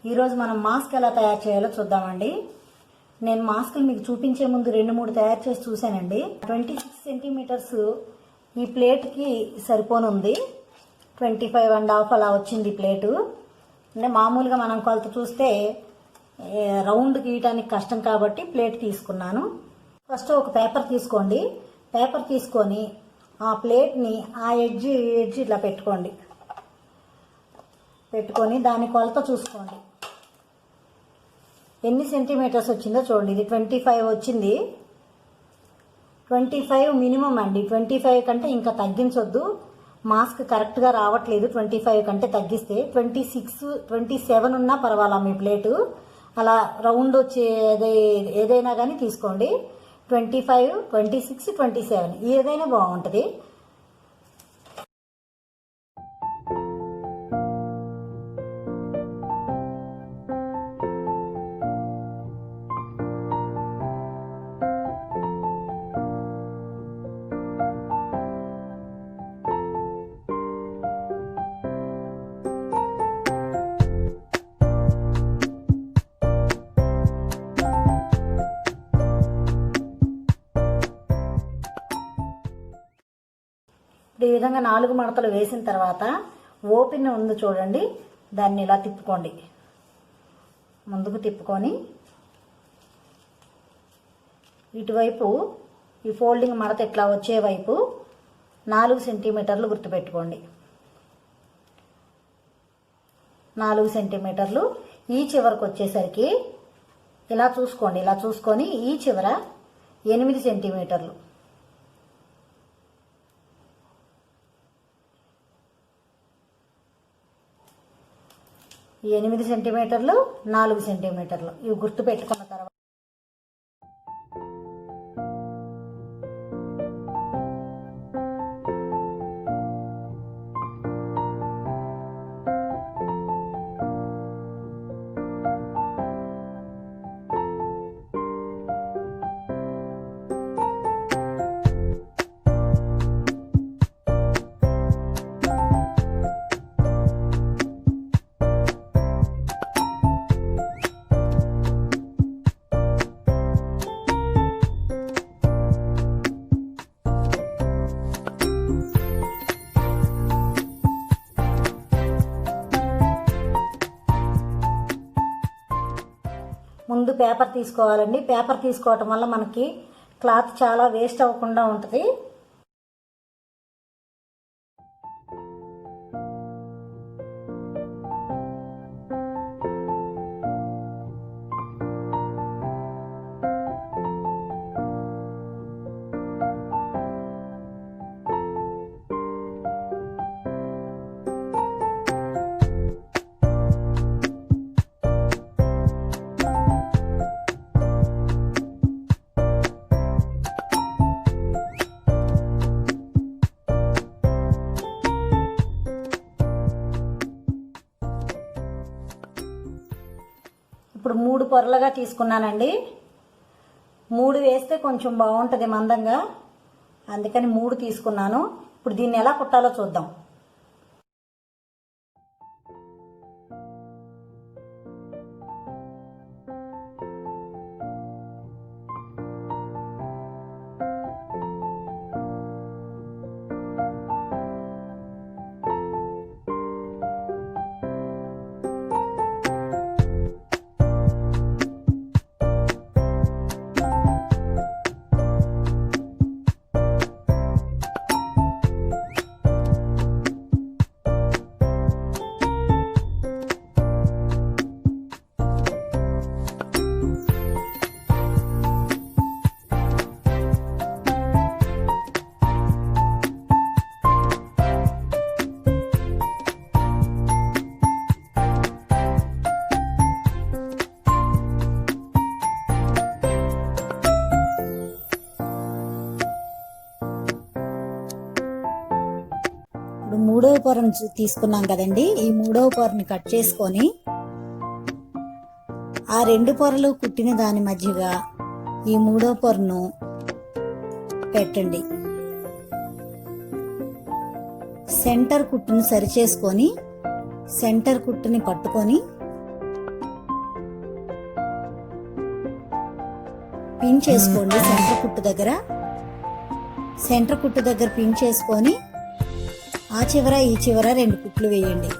ఈరోజు మనం మాస్క్ ఎలా తయారు చేయాలో చూద్దామండి. నేను మాస్కులు మీకు చూపించే ముందు 2-3 తయారు చేసి చూశానండి. 26 సెంటీమీటర్స్ ఈ ప్లేట్కి సరిపోనుంది. 25.5 అలా వచ్చింది ప్లేటు. అంటే మామూలుగా మనం కొలత చూస్తే రౌండ్ గీయటానికి కష్టం కాబట్టి ప్లేట్ తీసుకున్నాను. ఫస్ట్ ఒక పేపర్ తీసుకోండి. పేపర్ తీసుకొని ఆ ప్లేట్ని ఆ ఎడ్జ్ ఇట్లా పెట్టుకొని దాని కొలత చూసుకోండి. ఎన్ని సెంటీమీటర్స్ వచ్చిందో చూడండి. ఇది 25 వచ్చింది. 25 మినిమం అండి. 25 కంటే ఇంకా తగ్గించొద్దు. మాస్క్ కరెక్ట్గా రావట్లేదు. 25 కంటే తగ్గిస్తే 26, 27 ఉన్నా పర్వాలా మీ ప్లేటు. అలా రౌండ్ వచ్చే ఏదైనా కానీ తీసుకోండి. 25, 26, 27 ఏదైనా బాగుంటుంది. ఈ విధంగా 4 మడతలు వేసిన తర్వాత ఓపెన్ ఉంది చూడండి, దాన్ని ఇలా తిప్పుకోండి. ముందుకు తిప్పుకొని ఇటువైపు ఈ ఫోల్డింగ్ మడత ఇట్లా వచ్చే వైపు 4 సెంటీమీటర్లు గుర్తుపెట్టుకోండి. 4 సెంటీమీటర్లు. ఈ చివరకు వచ్చేసరికి ఇలా చూసుకోండి. ఇలా చూసుకొని ఈ చివర 8 సెంటీమీటర్లు. 8 సెంటీమీటర్లు, 4 సెంటీమీటర్లు ఇవి గుర్తు పెట్టుకున్న తర్వాత ముందు పేపర్ తీసుకోవాలండి. పేపర్ తీసుకోవటం వల్ల మనకి క్లాత్ చాలా వేస్ట్ అవ్వకుండా ఉంటుంది. ఇప్పుడు 3 పొరలుగా తీసుకున్నానండి. 3 వేస్తే కొంచెం బాగుంటుంది మందంగా, అందుకని 3 తీసుకున్నాను. ఇప్పుడు దీన్ని ఎలా కుట్టాలో చూద్దాం. ఇప్పుడు 3వ పొరను తీసుకున్నాం కదండి. ఈ 3వ పొరని కట్ చేసుకొని ఆ 2 పొరలు కుట్టిన దాని మధ్యగా ఈ 3వ పొరను పెట్టండి. సెంటర్ కుట్టును సరి చేసుకొని సెంటర్ కుట్టుని పట్టుకొని పిన్ చేసుకోండి. సెంటర్ కుట్టు దగ్గర పిన్ చేసుకొని ఆ చివర ఈ చివర 2 కుట్లు వేయండి.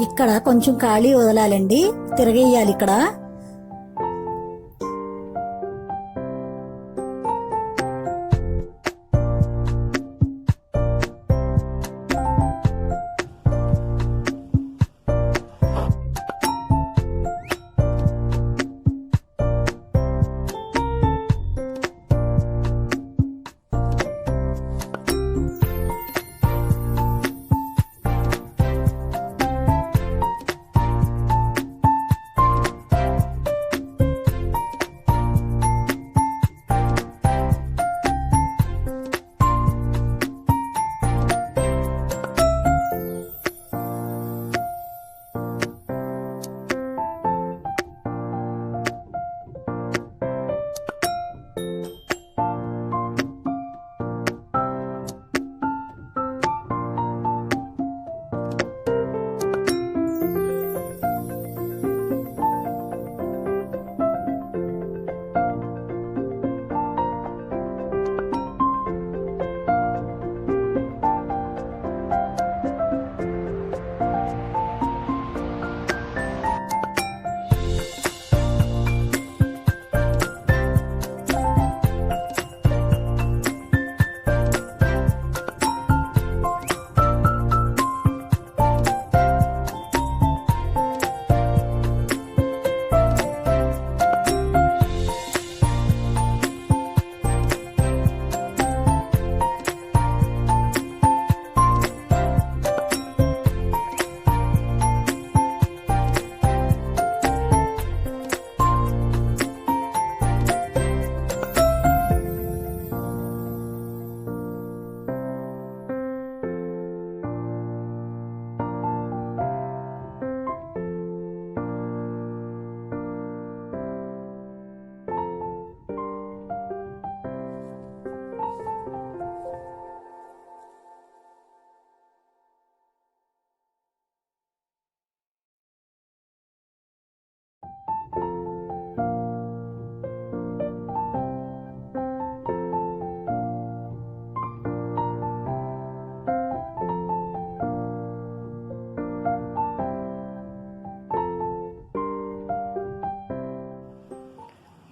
ఇక్కడ కొంచెం ఖాళీ వదలాలండి, తిరగేయాలి. ఇక్కడ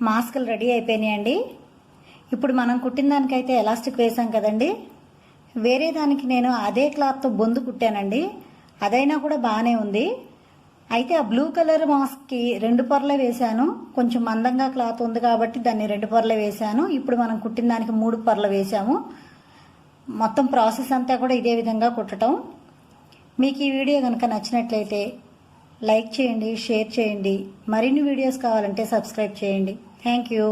మాస్కులు రెడీ అయిపోయినాయండి. ఇప్పుడు మనం కుట్టిన దానికైతే ఎలాస్టిక్ వేసాం కదండి, వేరే దానికి నేను అదే క్లాత్తో బొందు కుట్టానండి. అదైనా కూడా బాగానే ఉంది. అయితే ఆ బ్లూ కలర్ మాస్క్కి 2 పొరలే వేశాను. కొంచెం మందంగా క్లాత్ ఉంది కాబట్టి దాన్ని 2 పొరలే వేశాను. ఇప్పుడు మనం కుట్టిన దానికి 3 పొరలు వేసాము. మొత్తం ప్రాసెస్ అంతా కూడా ఇదే విధంగా కుట్టడం. మీకు ఈ వీడియో కనుక నచ్చినట్లయితే లైక్ చేయండి, షేర్ చేయండి. మరిన్ని వీడియోస్ కావాలంటే సబ్స్క్రైబ్ చేయండి. Thank you.